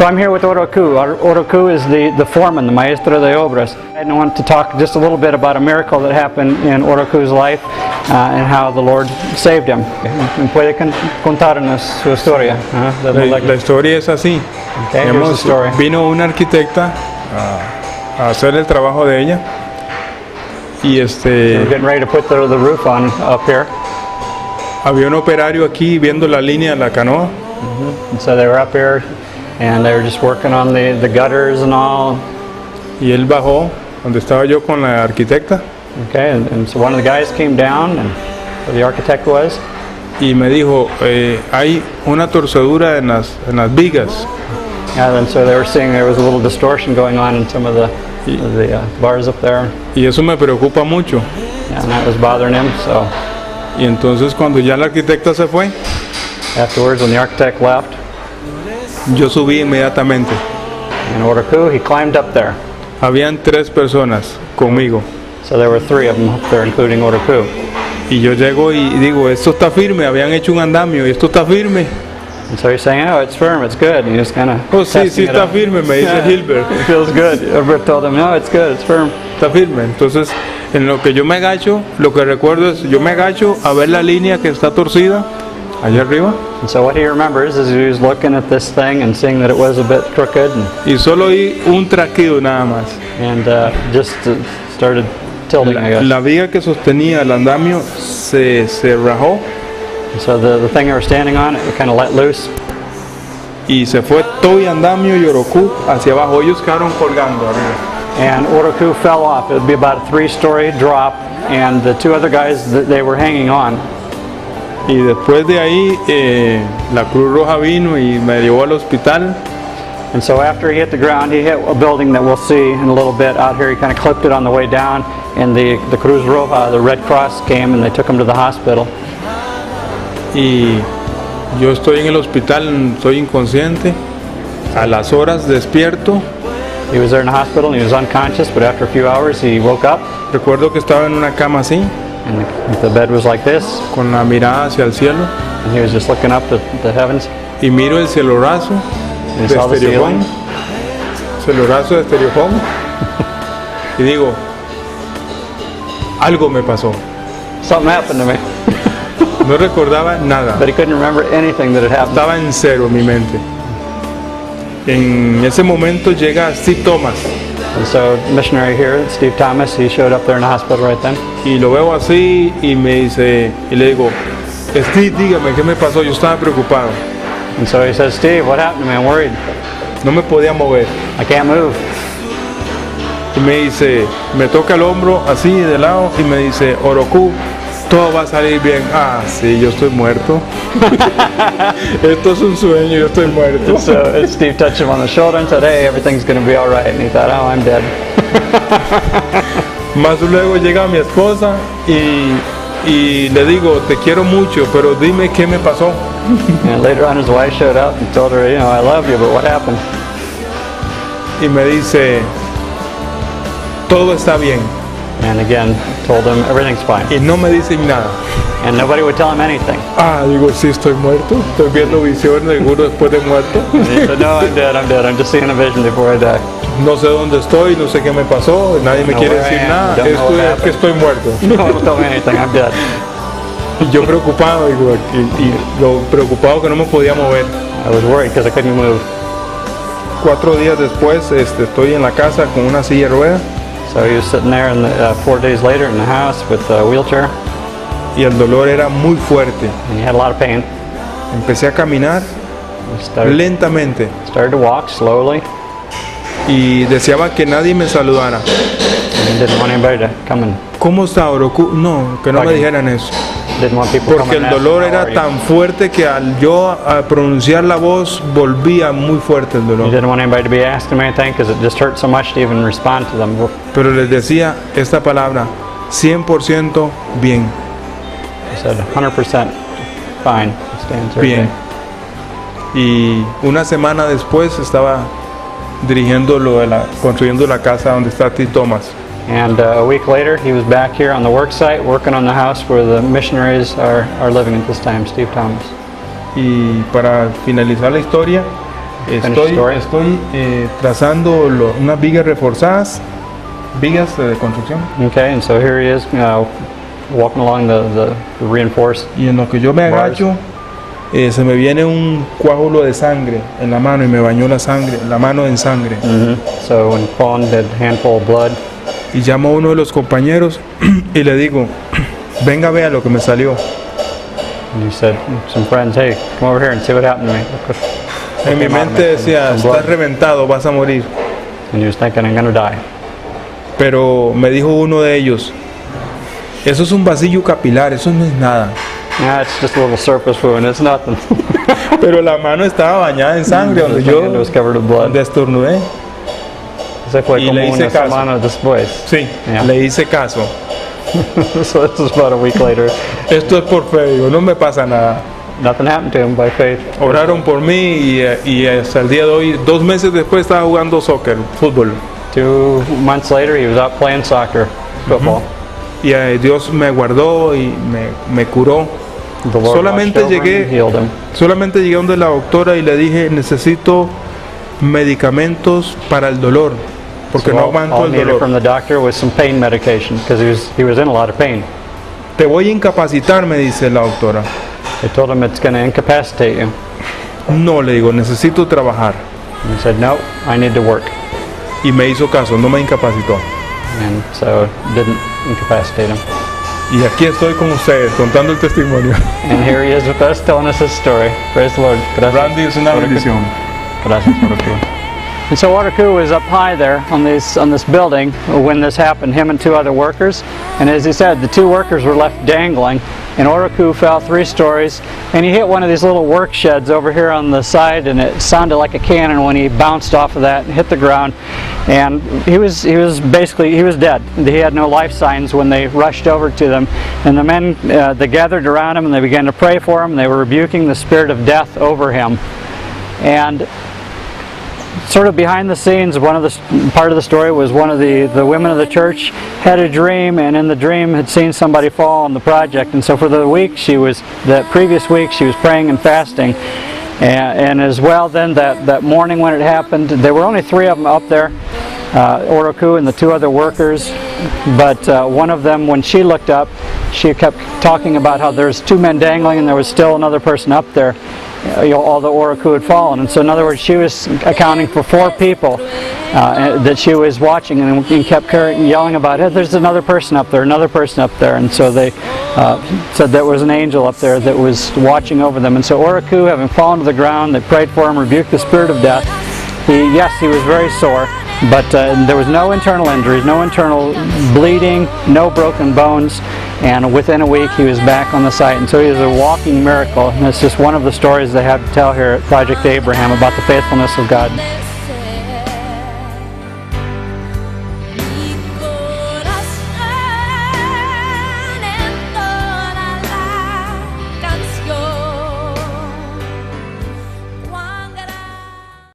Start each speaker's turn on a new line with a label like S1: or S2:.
S1: So I'm here with Oroque. Oroque is the foreman, the maestro de obras. I want to talk just a little bit about a miracle that happened in Oroque's life and how the Lord saved him. ¿Puede contarnos su historia?
S2: La historia es así.
S1: Okay, here's the story.
S2: Vino una arquitecta a hacer el trabajo de ella y
S1: We're getting ready to put the roof on up here.
S2: había un operario aquí viendo la línea de la canoa.
S1: And so they were up here and they were just working on the gutters and all.
S2: Y él bajó donde estaba yo con la arquitecta.
S1: Okay, and so one of the guys came down, and where the architect was.
S2: Y me dijo, hay una torcedura en las vigas.
S1: And so they were seeing there was a little distortion going on in some of the bars up there.
S2: Y eso me preocupa mucho.
S1: And that was bothering him. So
S2: Y entonces cuando ya la arquitecta se fue,
S1: afterwards, when the architect left,
S2: yo subí inmediatamente.
S1: in Oroque, he climbed up there.
S2: Habían 3 personas conmigo.
S1: So there were 3 of them up there, including Oroque.
S2: Y yo llego y digo, esto está firme, habían hecho un andamio y esto está firme.
S1: And so he's saying, oh, it's firm, it's good. And he just kind of
S2: Oh, sí, sí está firme, me dice Hilbert.
S1: It feels good. Hilbert told him, no, it's good, it's firm.
S2: Está firme. Entonces, en lo que yo me agacho, lo que recuerdo es, yo me agacho a ver la línea que está torcida, allá arriba.
S1: And so what he remembers is he was looking at this thing and seeing that it was a bit crooked.
S2: Y solo oí un traqueo nada más.
S1: And just started tilting, I guess.
S2: La viga que sostenía el andamio se rajó
S1: So the thing they were standing on, it kind of let loose.
S2: y se fue todo y andamio y Oroque hacia abajo. Ellos quedaron colgando arriba.
S1: And Oroque fell off. It would be about a 3-story drop. And the 2 other guys, they were hanging on.
S2: Y después de ahí, la Cruz Roja vino y me llevó al hospital.
S1: And so after he hit the ground, he hit a building that we'll see in a little bit out here. He kind of clipped it on the way down. And the Cruz Roja, the Red Cross, came and they took him to the hospital.
S2: Y yo estoy en el hospital, soy inconsciente. A las horas despierto.
S1: He was there in the hospital and he was unconscious, but after a few hours he woke up.
S2: Recuerdo que estaba en una cama así,
S1: And the bed was like this.
S2: con la mirada hacia el cielo.
S1: And he was just looking up at the heavens.
S2: Y miro el cielo raso
S1: And he
S2: de
S1: saw the
S2: estereofón.
S1: ceiling.
S2: Cielo raso de estereofón. Y digo, algo me pasó.
S1: Something happened to me.
S2: No recordaba nada.
S1: But he couldn't remember anything that had happened.
S2: Estaba en cero mi mente. En ese momento llega Steve Thomas
S1: And so missionary here, Steve Thomas, he showed up there in the hospital right then.
S2: y lo veo así y me dice, y le digo, Steve, dígame qué me pasó, yo estaba preocupado,
S1: And so he says, Steve, what happened to me? I'm worried.
S2: no me podía mover.
S1: I can't move.
S2: Y me dice, me toca el hombro así de lado y me dice, Oroque, todo va a salir bien. Ah, sí, yo estoy muerto. Esto es un sueño, yo estoy muerto.
S1: So Steve touched him on the shoulder and said, hey, everything's going to be all right. And he thought, oh, I'm dead.
S2: Más luego llega mi esposa y le digo, te quiero mucho, pero dime qué me pasó.
S1: And later on his wife showed up and told her, I love you, but what happened?
S2: Y me dice, todo está bien.
S1: And again, told him everything's fine.
S2: Y no me dicen nada.
S1: And nobody would tell him anything.
S2: Ah, digo, sí, estoy muerto. Estoy viendo visiones, seguro después de muerto.
S1: And he said, no, I'm dead. I'm just seeing a vision before I die.
S2: No sé dónde estoy, no sé qué me pasó, nadie me quiere decir nada. Esto es que estoy muerto.
S1: No one will tell me anything. I'm dead.
S2: Y yo preocupado, digo, y lo preocupado que no me podía mover.
S1: I was worried because I couldn't move.
S2: 4 días después, estoy en la casa con una silla de ruedas.
S1: So he was sitting there, and 4 days later in the house with a wheelchair,
S2: Y el dolor era muy fuerte.
S1: and he had a lot of pain.
S2: Empecé a caminar
S1: He started
S2: lentamente
S1: to walk slowly,
S2: y deseaba que nadie me saludara.
S1: and he didn't want anybody to come and
S2: ¿Cómo está, Oroque? No, que no me dijeran eso.
S1: didn't want people
S2: Porque
S1: coming
S2: el
S1: and asking,
S2: dolor
S1: "How
S2: era
S1: are you?"
S2: tan fuerte que al yo pronunciar la voz volvía muy fuerte el
S1: He
S2: dolor.
S1: didn't want anybody to be asking him anything because it just hurt so much to even respond to them.
S2: Pero les decía esta palabra, 100% bien,
S1: He said 100% fine. He stands right
S2: bien.
S1: there.
S2: Y una semana después estaba dirigiendo construyendo la casa donde está Steve Thomas.
S1: And a week later, he was back here on the work site working on the house where the missionaries are living at this time, Steve Thomas.
S2: Y para finalizar la historia, Estoy trazando unas vigas reforzadas, vigas de construcción.
S1: Okay, and so here he is walking along the reinforced.
S2: Y en lo que yo me agacho, se me viene un coágulo de sangre en la mano y me bañó la mano en sangre.
S1: So when falling, that handful of blood.
S2: Y llamo a uno de los compañeros y le digo, venga, vea lo que me salió.
S1: And you said, some friends, hey, come over here and see what happened to me.
S2: En mi mente decía, estás reventado, vas a morir.
S1: And you was thinking, I'm gonna die.
S2: Pero me dijo uno de ellos, eso es un vacío capilar, eso no es nada.
S1: Nah, it's just a little surface wound, it's nothing.
S2: Pero la mano estaba bañada en sangre donde yo
S1: It was covered in blood.
S2: estornudé.
S1: Se fue
S2: Y
S1: como
S2: le hice
S1: una
S2: caso.
S1: semana después.
S2: Sí,
S1: Yeah.
S2: le hice caso.
S1: So this is about a week later.
S2: Esto es por fe, digo, no me pasa nada.
S1: Nothing happened to him by faith.
S2: Oraron por mí y hasta el día de hoy, 2 meses después estaba jugando soccer, fútbol.
S1: 2 months later, he was out playing soccer, football.
S2: Y Dios me guardó y me curó.
S1: The Lord
S2: Solamente
S1: watched over him, healed him.
S2: Solamente llegué donde la doctora y le dije, necesito medicamentos para el dolor, porque
S1: So
S2: no
S1: all
S2: aguanto el
S1: needed
S2: dolor.
S1: from the doctor was some pain medication because he was in a lot of pain.
S2: Te voy a incapacitar, me dice la doctora.
S1: They told him it's going to incapacitate you.
S2: No, le digo, necesito trabajar.
S1: And he said, no, I need to work.
S2: Y me hizo caso, no me incapacitó.
S1: And so didn't incapacitate him.
S2: Y aquí estoy con ustedes, contando el testimonio.
S1: And here he is with us telling us his story. Praise the Lord. Gracias.
S2: Randy, es una bendición.
S1: Gracias, Oroque. And so Oroque was up high there on this building when this happened, him and 2 other workers. And as he said, the 2 workers were left dangling, and Oroque fell 3 stories, and he hit one of these little work sheds over here on the side, and it sounded like a cannon when he bounced off of that and hit the ground. And he was dead. He had no life signs when they rushed over to them. And the men, they gathered around him and they began to pray for him. They were rebuking the spirit of death over him. And sort of behind the scenes, part of the story was one of the women of the church had a dream, and in the dream had seen somebody fall on the project. And so for that previous week she was praying and fasting. And as well then that morning when it happened, there were only 3 of them up there, Oroque and the 2 other workers. But one of them, when she looked up, she kept talking about how there's 2 men dangling and there was still another person up there. Although Oroque had fallen. And so in other words, she was accounting for 4 people that she was watching, and kept yelling about, hey, there's another person up there, another person up there. And so they said there was an angel up there that was watching over them. And so Oroque, having fallen to the ground, they prayed for him, rebuked the spirit of death. He was very sore, but there was no internal injuries, no internal bleeding, no broken bones, and within a week he was back on the site. And so he was a walking miracle, and it's just one of the stories they have to tell here at Project Abraham about the faithfulness of God.